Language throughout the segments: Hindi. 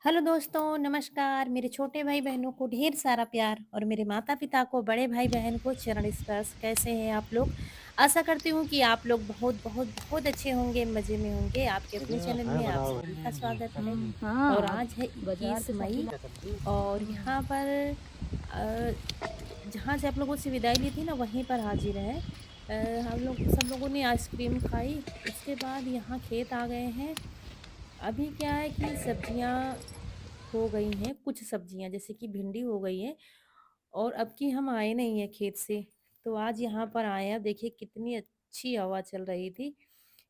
हेलो दोस्तों, नमस्कार। मेरे छोटे भाई-बहनों को ढेर सारा प्यार और मेरे माता-पिता को, बड़े भाई-बहन को चरण स्पर्श। कैसे हैं आप लोग? आशा करती हूँ कि आप लोग बहुत, बहुत, बहुत अच्छे होंगे, मज़े में होंगे। आपके अपने जगह चैनल है में आप बनाओ। सभी का स्वागत है और हाँ, आज है बाज़ार 21 के सबसे मई ब और हुँ, यहाँ पर अ, जहाँ से आप लोगों से विदाई ली थी ना, वहीं पर हाज़िर हैं। हम लोग सब लोगों ने आइसक्रीम खाई, उसके बाद यहाँ खेत आ गए हैं। अभी क्या है कि सब्जियाँ हो गई हैं, कुछ सब्जियाँ जैसे कि भिंडी हो गई है और अब की हम आए नहीं हैं खेत से, तो आज यहाँ पर आए हैं। देखिए कितनी अच्छी हवा चल रही थी,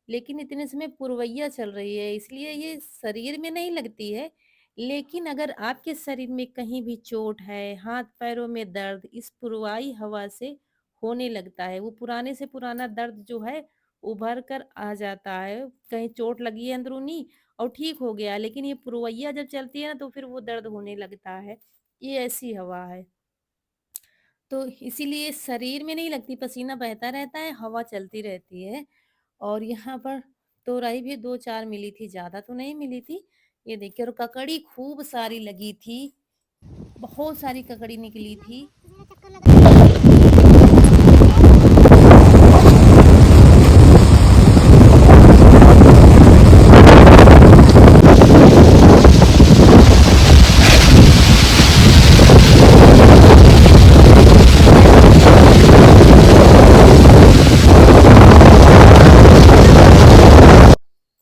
लेकिन इतने समय पुरवैया चल रही है, इसलिए ये शरीर में नहीं लगती है। लेकिन अगर आपके शरीर में कहीं भी चोट है, हाथ-पैरों में दर्द, इस पुरवाई हवा से होने लगता है। वो पुराने से पुराना दर्द जो है, उभर कर आ जाता है। कहीं चोट लगी है अंदरूनी और ठीक हो गया, लेकिन ये पुरवैया जब चलती है ना, तो फिर वो दर्द होने लगता है। ये ऐसी हवा है। तो इसीलिए शरीर में नहीं लगती, पसीना बहता रहता है, हवा चलती रहती है। और यहाँ पर तोरई भी 2-4 मिली थी, ज़्यादा तो नहीं मिली थी। ये देखिए और ककड़ी खूब सारी लगी थी, बहुत सारी ककड़ी निकली थी।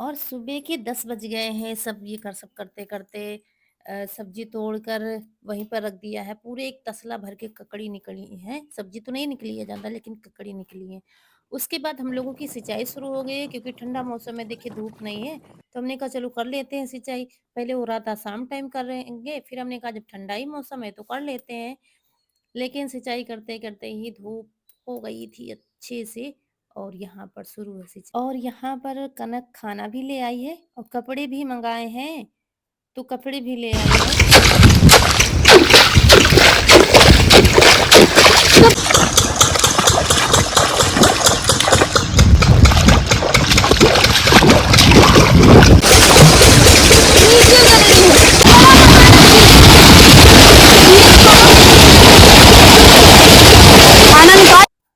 और सुबह के 10 बज गए हैं, सब ये कर सब करते-करते सब्ज़ी तोड़कर वहीं पर रख दिया है। पूरे एक तसला भर के ककड़ी निकली हैं, सब्ज़ी तो नहीं निकली है ज़्यादा लेकिन ककड़ी निकली हैं। उसके बाद हम लोगों की सिंचाई शुरू हो गई है क्योंकि ठंडा मौसम है, देखिए धूप नहीं है, तो हमने कहा चलो कर लेते हैं सिंचाई। पहले हो रहा था शाम टाइम करेंगे, फिर हमने कहा जब ठंडा ही मौसम है तो कर लेते हैं। लेकिन सिंचाई करते-करते ही धूप हो गई थी अच्छे से और यहाँ पर शुरू है सिंचाई। और यहाँ पर कनक खाना भी ले आई है और कपड़े भी मँगाए हैं, तो कपड़े भी ले आई है।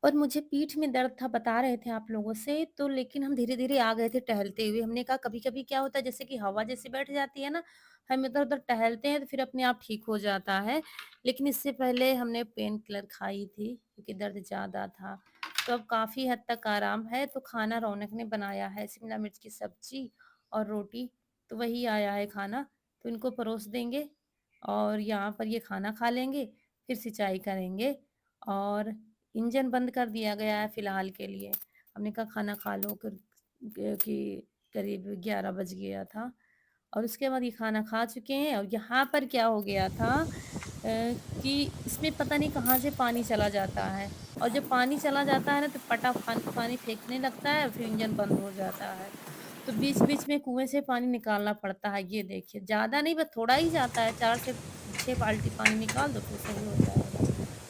और मुझे पीठ में दर्द था, बता रहे थे आप लोगों से, तो लेकिन हम धीरे-धीरे आ गए थे टहलते हुए। हमने कहा कभी-कभी क्या होता है जैसे कि हवा जैसे बैठ जाती है ना, हम इधर-उधर टहलते हैं तो फिर अपने आप ठीक हो जाता है। लेकिन इससे पहले हमने पेन किलर खाई थी क्योंकि दर्द ज़्यादा था। तो अब काफ़ी हद तक आराम है, तो खाना रौनक ने बनाया है, शिमला मिर्च की सब्ज़ी और रोटी, तो वही आया है खाना, तो इनको परोस देंगे और यहाँ पर ये खाना खा लेंगे, फिर सिंचाई करेंगे और इंजन बंद कर दिया गया है फ़िलहाल के लिए। हमने कहा खाना खा लो कि करीब 11 बज गया था और उसके बाद ये खाना खा चुके हैं और यहाँ पर क्या हो गया था कि इसमें पता नहीं कहाँ से पानी चला जाता है और जब पानी चला जाता है ना तो पानी फेंकने लगता है फिर इंजन बंद हो जाता है। तो बीच-बीच में कुएँ से पानी निकालना पड़ता है, ये देखिए। ज़्यादा नहीं बस थोड़ा ही जाता है, 4 से 6 बाल्टी पानी निकाल दो फिर सही हो जाएगा।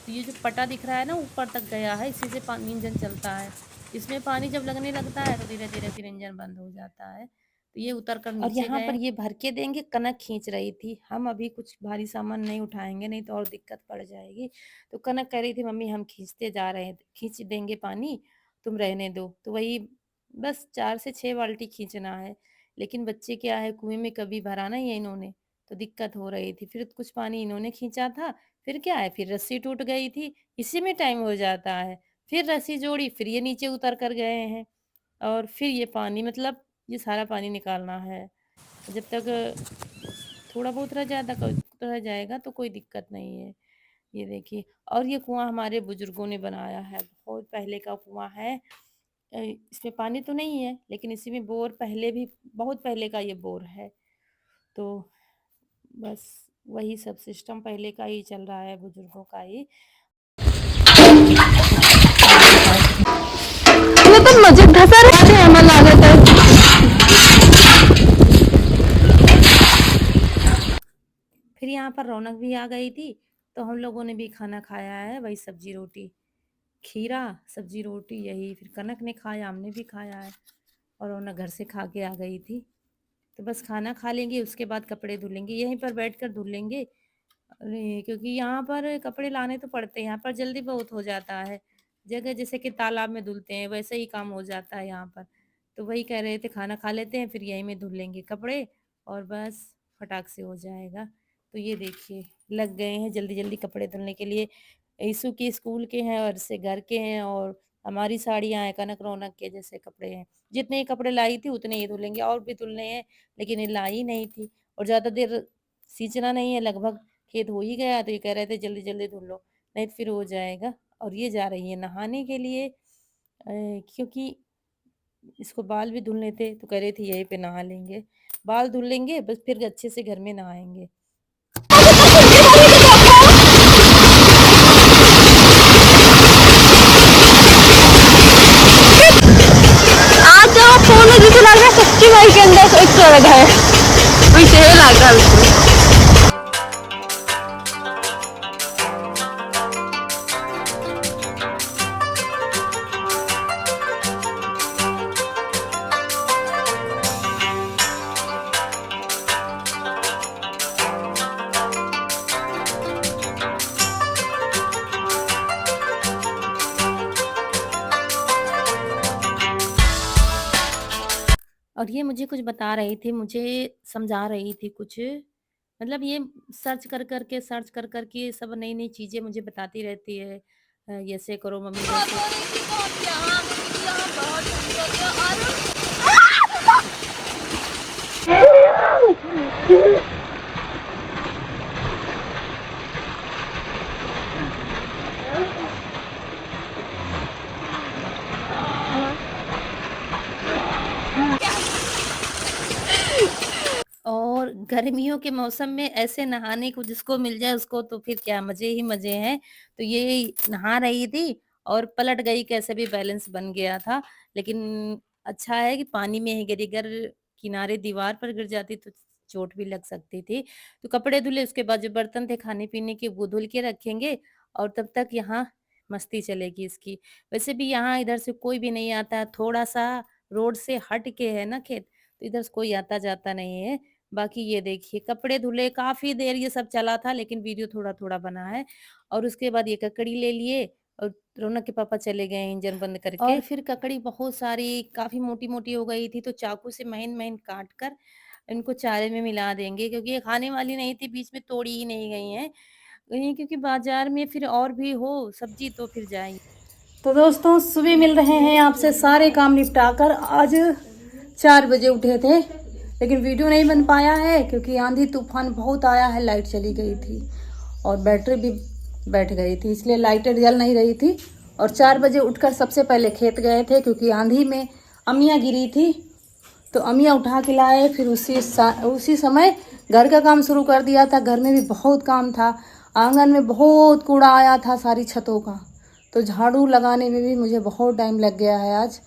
तो ये जो पटा दिख रहा है ना ऊपर तक गया है, इसी से पानी इंजन चलता है। इसमें पानी जब लगने लगता है तो धीरे-धीरे फिर इंजन बंद हो जाता है। तो ये उतर कर और नीचे यहाँ पर गए ये भर के देंगे, कनक खींच रही थी। हम अभी कुछ भारी सामान नहीं उठाएँगे, नहीं तो और दिक्कत पड़ जाएगी। तो कनक कह रही थी मम्मी हम खींचते जा रहे हैं, खींच देंगे पानी, तुम रहने दो। तो वही बस 4 से 6 बाल्टी खींचना है। लेकिन बच्चे क्या है कुएँ में कभी भरा नहीं है इन्होंने, तो दिक्कत हो रही थी। फिर कुछ पानी इन्होंने खींचा था, फिर क्या है फिर रस्सी टूट गई थी, इसी में टाइम हो जाता है। फिर रस्सी जोड़ी, फिर ये नीचे उतर कर गए हैं और फिर ये पानी मतलब ये सारा पानी निकालना है। जब तक थोड़ा बहुत रह जाएगा तो कोई दिक्कत नहीं है। ये देखिए और ये कुआँ हमारे बुजुर्गों ने बनाया है, बहुत पहले का कुआँ है। इसमें पानी तो नहीं है, लेकिन इसी में बोर पहले भी बहुत पहले का ये बोर है। तो बस वही सब सिस्टम पहले का ही चल रहा है, बुजुर्गों का ही। तुम्ही पण मजेत घसा रे आम्हाला लागत आहे. फिर यहाँ पर रौनक भी आ गई थी, तो हम लोगों ने भी खाना खाया है, वही सब्जी-रोटी। खीरा, सब्जी-रोटी यही, फिर कनक ने खाया, हमने भी खाया है और रौनक घर से खा के आ गई थी। तो बस खाना खा लेंगे, उसके बाद कपड़े धुलेंगे, यहीं पर बैठकर धुल लेंगे। अरे! क्योंकि यहाँ पर कपड़े लाने तो पड़ते हैं, यहाँ पर जल्दी बहुत हो जाता है। जगह जैसे कि तालाब में धुलते हैं, वैसे ही काम हो जाता है यहाँ पर। तो वही कह रहे थे खाना खा लेते हैं, फिर यहीं में धुल लेंगे कपड़े और बस फटाक से हो जाएगा। तो ये देखिए, लग गए हैं जल्दी-जल्दी कपड़े धुलने के लिए। ईशु के स्कूल के हैं और से घर के हैं और हमारी साड़ियाँ हैं, कनक रौनक के जैसे कपड़े हैं। जितने ही कपड़े लाई थी उतने ही धुलेंगे और भी धुलने हैं, लेकिन ये लाई नहीं थी और ज़्यादा देर सींचना नहीं है, लगभग खेत हो ही गया तो ये कह रहे थे जल्दी-जल्दी धुल लो, नहीं तो फिर हो जाएगा। और ये जा रही है नहाने के लिए क्योंकि इसको बाल भी धुलने थे तो कह रही थी यहीं पे नहा लेंगे। बाल धुल लेंगे बस फिर अच्छे से घर में नहाएँगे। आज जब फोन में जैसे लग रहा है सच्ची भाई के अंदर एक स्वर्ग है, वैसे ही लग रहा है बिल्कुल। और ये मुझे कुछ बता रही थी, मुझे समझा रही थी कुछ, मतलब ये सर्च कर के ये सब नई-नई चीज़ें मुझे बताती रहती है। ऐसे करो मम्मी वैसे और गर्मियों के मौसम में ऐसे नहाने को जिसको मिल जाए उसको तो फिर क्या मज़े ही मज़े हैं। तो ये नहा रही थी और पलट गई कैसे भी बैलेंस बन गया था। लेकिन अच्छा है कि पानी में ही गिरी, अगर किनारे दीवार पर गिर जाती तो चोट भी लग सकती थी। तो कपड़े धुले उसके बाद जो बर्तन थे खाने-पीने के वो धुल के रखेंगे और तब तक यहाँ मस्ती चलेगी इसकी। वैसे भी यहाँ इधर से कोई भी नहीं आता, थोड़ा-सा रोड से हट के है ना खेत, तो इधर से कोई आता-जाता नहीं है। बाकी ये देखिए कपड़े धुले, काफ़ी देर ये सब चला था लेकिन वीडियो थोड़ा-थोड़ा बना है और उसके बाद ये ककड़ी ले लिए और रौनक के पापा चले गए इंजन बंद करके और फिर ककड़ी बहुत सारी काफ़ी मोटी-मोटी हो गई थी तो चाकू से महीन-महीन काट कर इनको चारे में मिला देंगे क्योंकि ये खाने वाली नहीं थी, बीच में तोड़ी ही नहीं गई हैं। क्योंकि बाज़ार में फिर और भी हो सब्ज़ी तो फिर जाएँगी। तो दोस्तों सुबह मिल रहे हैं आपसे सारे काम निपटा कर। आज 4 बजे उठे थे लेकिन वीडियो नहीं बन पाया है क्योंकि आंधी तूफान बहुत आया है, लाइट चली गई थी और बैटरी भी बैठ गई थी इसलिए लाइटें जल नहीं रही थी। और 4 बजे उठकर सबसे पहले खेत गए थे क्योंकि आंधी में अमियाँ गिरी थी तो अमियाँ उठा के लाए। फिर उसी समय घर का काम शुरू कर दिया था। घर में भी बहुत काम था, आंगन में बहुत कूड़ा आया था सारी छतों का, तो झाड़ू लगाने में भी मुझे बहुत टाइम लग गया है आज।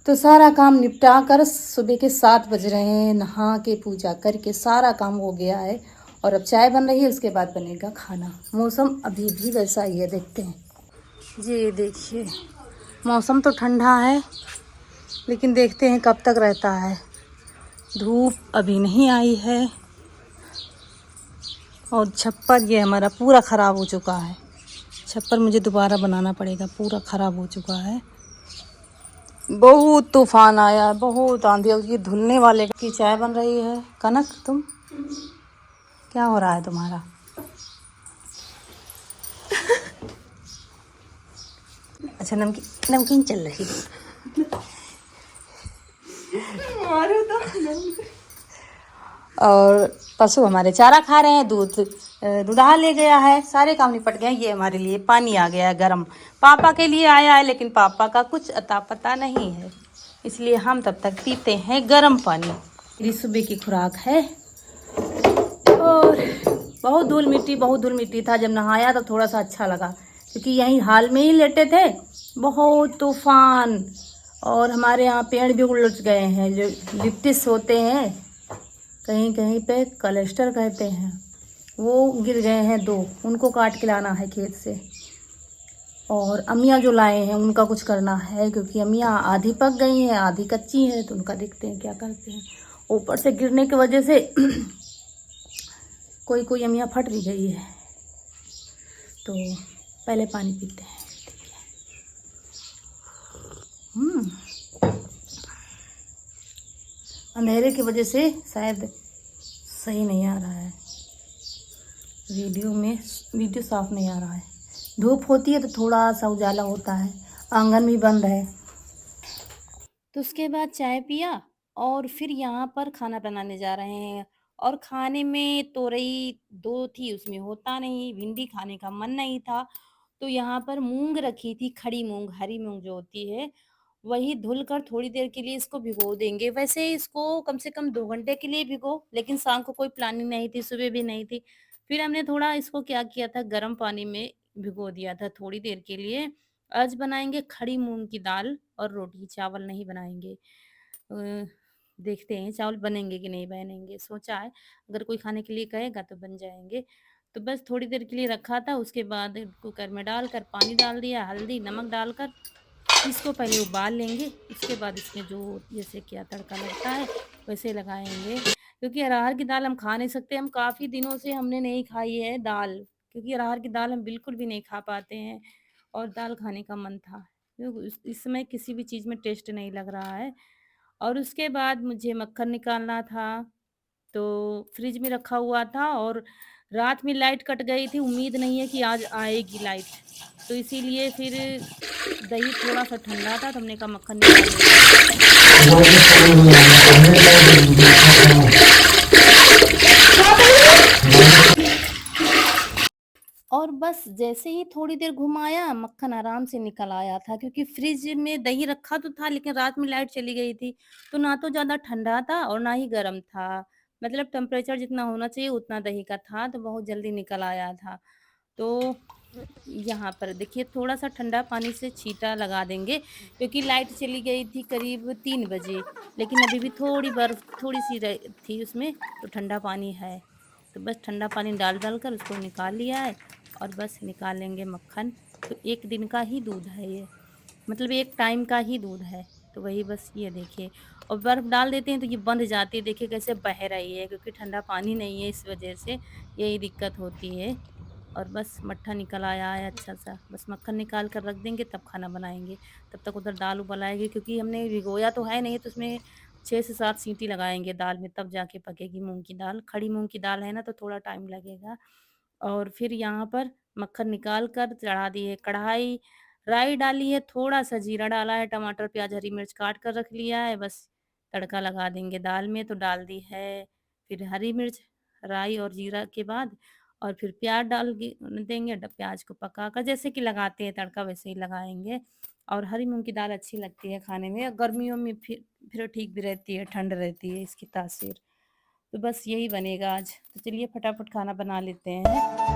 तो सारा काम निपटा कर सुबह के 7 बज रहे हैं, नहा के पूजा करके सारा काम हो गया है और अब चाय बन रही है, उसके बाद बनेगा खाना। मौसम अभी भी वैसा ही है, देखते हैं जी। देखिए मौसम तो ठंडा है लेकिन देखते हैं कब तक रहता है। धूप अभी नहीं आई है और छप्पर ये हमारा पूरा ख़राब हो चुका है। छप्पर मुझे दोबारा बनाना पड़ेगा, पूरा ख़राब हो चुका है। बहुत तूफान आया, बहुत आंधी। ये धुलने वाले की चाय बन रही है। कनक तुम क्या हो रहा है तुम्हारा? अच्छा नमकीन चल रही है। और पशु हमारे चारा खा रहे हैं, दूध दुधा ले गया है, सारे काम निपट गए। ये हमारे लिए पानी आ गया है गरम, पापा के लिए आया है लेकिन पापा का कुछ अता पता नहीं है इसलिए हम तब तक पीते हैं गरम पानी। मेरी सुबह की खुराक है। और बहुत धूल मिट्टी था। जब नहाया तो थोड़ा सा अच्छा लगा क्योंकि यहीं हाल में ही लेटे थे। बहुत तूफान और हमारे यहाँ पेड़ भी उलझ गए हैं, जो लिप्टिस होते हैं, कहीं कहीं पे क्लस्टर कहते हैं, वो गिर गए हैं 2, उनको काट के लाना है खेत से। और अमियाँ जो लाए हैं उनका कुछ करना है क्योंकि अमियाँ आधी पक गई हैं आधी कच्ची हैं, तो उनका देखते हैं क्या करते हैं। ऊपर से गिरने की वजह से कोई कोई अमिया फट भी गई है। तो पहले पानी पीते हैं। अंधेरे की वजह से शायद सही नहीं आ रहा है, वीडियो साफ नहीं आ रहा है। धूप होती है तो थोड़ा सा उजाला होता है, आंगन भी बंद है। तो उसके बाद चाय पिया और फिर यहाँ पर खाना बनाने जा रहे हैं। और खाने में तोरई 2 थी, उसमें होता नहीं, भिंडी खाने का मन नहीं था। तो यहाँ पर मूंग रखी थी, खड़ी मूंग, हरी मूंग जो होती है, वही धुलकर थोड़ी देर के लिए इसको भिगो देंगे। वैसे इसको कम से कम 2 घंटे के लिए भिगो, लेकिन शाम को कोई प्लानिंग नहीं थी, सुबह भी नहीं थी। फिर हमने थोड़ा इसको क्या किया था, गर्म पानी में भिगो दिया था थोड़ी देर के लिए। आज बनाएंगे खड़ी मूंग की दाल और रोटी, चावल नहीं बनाएंगे। देखते हैं चावल बनेंगे कि नहीं बनेंगे, सोचा है अगर कोई खाने के लिए कहेगा तो बन जाएंगे। तो बस थोड़ी देर के लिए रखा था, उसके बाद कुकर में डालकर पानी डाल दिया, हल्दी नमक डालकर इसको पहले उबाल लेंगे। उसके बाद इसमें जो जैसे क्या तड़का लगता है वैसे लगाएंगे। क्योंकि अरहर की दाल हम खा नहीं सकते, हम काफ़ी दिनों से हमने नहीं खाई है दाल, क्योंकि अरहर की दाल हम बिल्कुल भी नहीं खा पाते हैं और दाल खाने का मन था। क्योंकि इस समय किसी भी चीज़ में टेस्ट नहीं लग रहा है। और उसके बाद मुझे मक्खन निकालना था, तो फ्रिज में रखा हुआ था और रात में लाइट कट गई थी, उम्मीद नहीं है कि आज आएगी लाइट। तो इसीलिए फिर दही थोड़ा-सा ठंडा था तो हमने कहा मक्खन निकाल लेते हैं। और बस जैसे ही थोड़ी देर घुमाया, मक्खन आराम से निकल आया था, क्योंकि फ्रिज में दही रखा तो था लेकिन रात में लाइट चली गई थी, तो ना तो ज़्यादा ठंडा था और ना ही गर्म था। मतलब टेम्परेचर जितना होना चाहिए उतना दही का था, तो बहुत जल्दी निकल आया था। तो यहाँ पर देखिए थोड़ा-सा ठंडा पानी से छींटा लगा देंगे, क्योंकि लाइट चली गई थी करीब 3 बजे, लेकिन अभी भी थोड़ी बर्फ़ थोड़ी-सी थी उसमें, तो ठंडा पानी है। तो बस ठंडा पानी डाल कर उसको निकाल लिया है और बस निकाल लेंगे मक्खन। तो 1 दिन का ही दूध है ये, मतलब 1 टाइम का ही दूध है। तो वही बस ये देखिए, और बर्फ़ डाल देते हैं तो ये बंध जाती है, देखिए कैसे बह रही है, क्योंकि ठंडा पानी नहीं है, इस वजह से यही दिक्कत होती है। और बस मट्ठा निकल आया है अच्छा-सा, बस मक्खन निकाल कर रख देंगे तब खाना बनाएँगे। तब तक उधर दाल उबल आएगी, क्योंकि हमने भिगोया तो है नहीं, तो उसमें 6 से 7 सीटी लगाएँगे दाल में, तब जाके पकेगी मूँग की दाल। खड़ी मूँग की दाल है ना, तो थोड़ा टाइम लगेगा। और फिर यहाँ पर मक्खन निकाल कर चढ़ा दिए कढ़ाई, राई डाली है, थोड़ा-सा जीरा डाला है, टमाटर, प्याज़, हरी मिर्च काट कर रख लिया है, बस तड़का लगा देंगे दाल में। तो डाल दी है, फिर हरी मिर्च, राई और जीरा के बाद और फिर प्याज़ डाल के देंगे, प्याज़ को पकाकर जैसे कि लगाते हैं तड़का वैसे ही लगाएँगे। और हरी मूँग की दाल अच्छी लगती है खाने में, गर्मियों में फिर ठीक भी रहती है, ठंड रहती है इसकी तासीर। तो बस यही बनेगा आज। तो चलिए फटाफट खाना बना लेते हैं।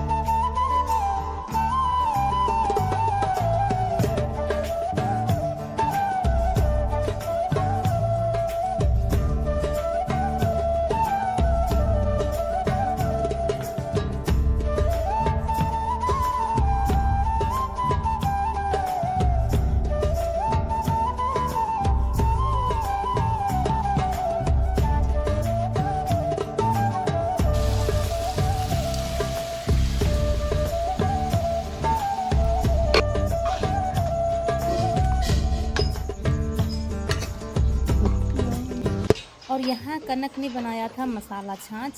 और यहाँ कनक ने बनाया था मसाला छाछ,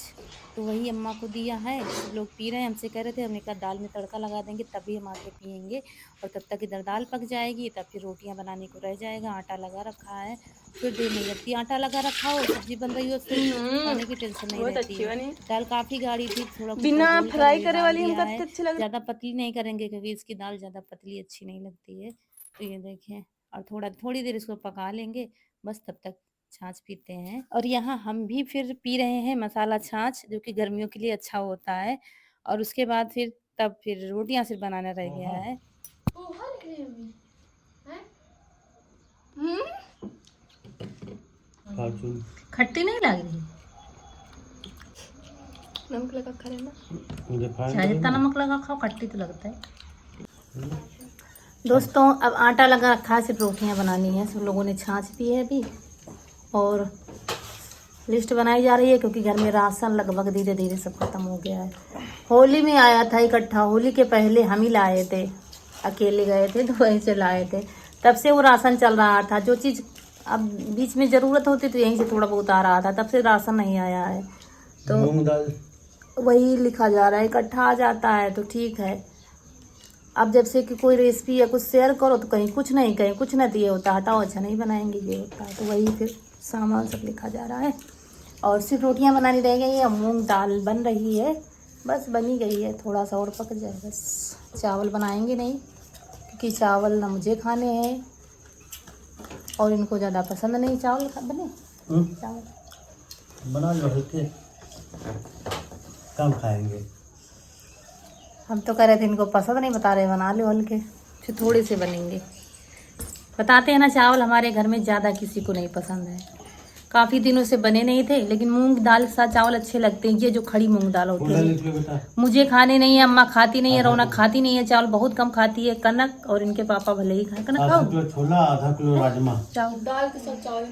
तो वही अम्मा को दिया है, सब लोग पी रहे हैं। हमसे कह रहे थे, हमने कहा दाल में तड़का लगा देंगे तभी हम आके पिएंगे, और तब तक इधर दाल पक जाएगी, तब फिर रोटियां बनाने को रह जाएगा। आटा लगा रखा है, फिर देर नहीं लगती, आटा लगा रखा हो, सब्जी बन रही हो, फिर खाने की टेंशन नहीं रहती है। दाल काफ़ी गाढ़ी थी, थोड़ा बिना कुकर फ्राई धोल कर करे डाल वाली दिया हमको है। अच्छे लग ज़्यादा पतली नहीं करेंगे क्योंकि इसकी दाल ज़्यादा पतली अच्छी नहीं लगती है। तो ये देखें, और थोड़ी देर इसको पका लेंगे, बस तब तक छाछ पीते हैं। और यहाँ हम भी फिर पी रहे हैं मसाला छाछ, जो कि गर्मियों के लिए अच्छा होता है। और उसके बाद फिर रोटियां सिर्फ बनाना रह गया है। खट्टी नहीं लग रही, नमक लगा खा रहे ना। चाहे जितना नमक लगा खाओ, खट्टी तो लगता है। दोस्तों अब आटा लगा रखा है, सिर्फ रोटियां बनानी है। सब लोगों ने छाछ पी है अभी, और लिस्ट बनाई जा रही है क्योंकि घर में राशन लगभग धीरे धीरे सब खत्म हो गया है। होली में आया था इकट्ठा, होली के पहले हम ही लाए थे, अकेले गए थे तो वहीं से लाए थे। तब से वो राशन चल रहा था, जो चीज़ अब बीच में ज़रूरत होती तो यहीं से थोड़ा बहुत आ रहा था, तब से राशन नहीं आया है। तो मूंग दाल वही लिखा जा रहा है, इकट्ठा आ जाता है तो ठीक है। अब जब से कि कोई रेसिपी या कुछ शेयर करो तो कहीं कुछ नहीं, कहीं कुछ नहीं दिए होता, हटाओ अच्छा नहीं बनाएंगे ये होता है, तो वही फिर सामान सब लिखा जा रहा है। और सिर्फ रोटियां बनानी रह गई है, मूंग दाल बन रही है, बस बनी गई है, थोड़ा सा और पक जाए बस। चावल बनाएंगे नहीं क्योंकि चावल ना मुझे खाने हैं और इनको ज़्यादा पसंद नहीं चावल बने चावल। बना लो, हल्के कम खाएंगे। हम तो कह रहे थे इनको पसंद नहीं, बता रहे बना लो हल्के, फिर थोड़े से बनेंगे। बताते हैं ना चावल हमारे घर में ज़्यादा किसी को नहीं पसंद है, काफ़ी दिनों से बने नहीं थे, लेकिन मूंग दाल के साथ चावल अच्छे लगते हैं। ये जो खड़ी मूंग दाल होती है मुझे खाने नहीं है, अम्मा खाती नहीं है, रौनक खाती नहीं है, चावल बहुत कम खाती है, कनक और इनके पापा भले ही खाए। कनक खाओ, 1/2 किलो छोला, 1/2 किलो राजमा, चावल दाल के साथ चावल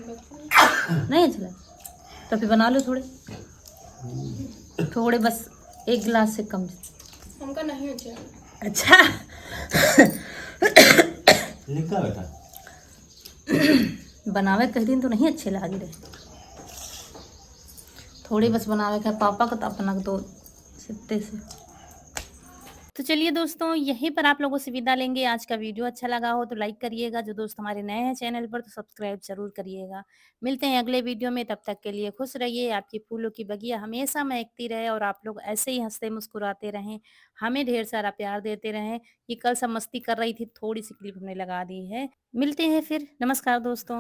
नहीं अच्छा लगा तो फिर बना लो थोड़े थोड़े, बस 1 गिलास से कम। हमका नहीं अच्छा। अच्छा लिखा बेटा बनावे कह दिन तो नहीं अच्छे लागे रहे, थोड़ी बस बनावे का पापा का तो अपना तो सित्ते से। तो चलिए दोस्तों, यहीं पर आप लोगों से विदा लेंगे। आज का वीडियो अच्छा लगा हो तो लाइक करिएगा, जो दोस्त हमारे नए हैं चैनल पर तो सब्सक्राइब जरूर करिएगा। मिलते हैं अगले वीडियो में, तब तक के लिए खुश रहिए, आपकी फूलों की बगिया हमेशा महकती रहे और आप लोग ऐसे ही हंसते मुस्कुराते रहें, हमें ढेर सारा प्यार देते रहें। ये कल सब मस्ती कर रही थी, थोड़ी सी क्लिप हमने लगा दी है। मिलते हैं फिर, नमस्कार दोस्तों।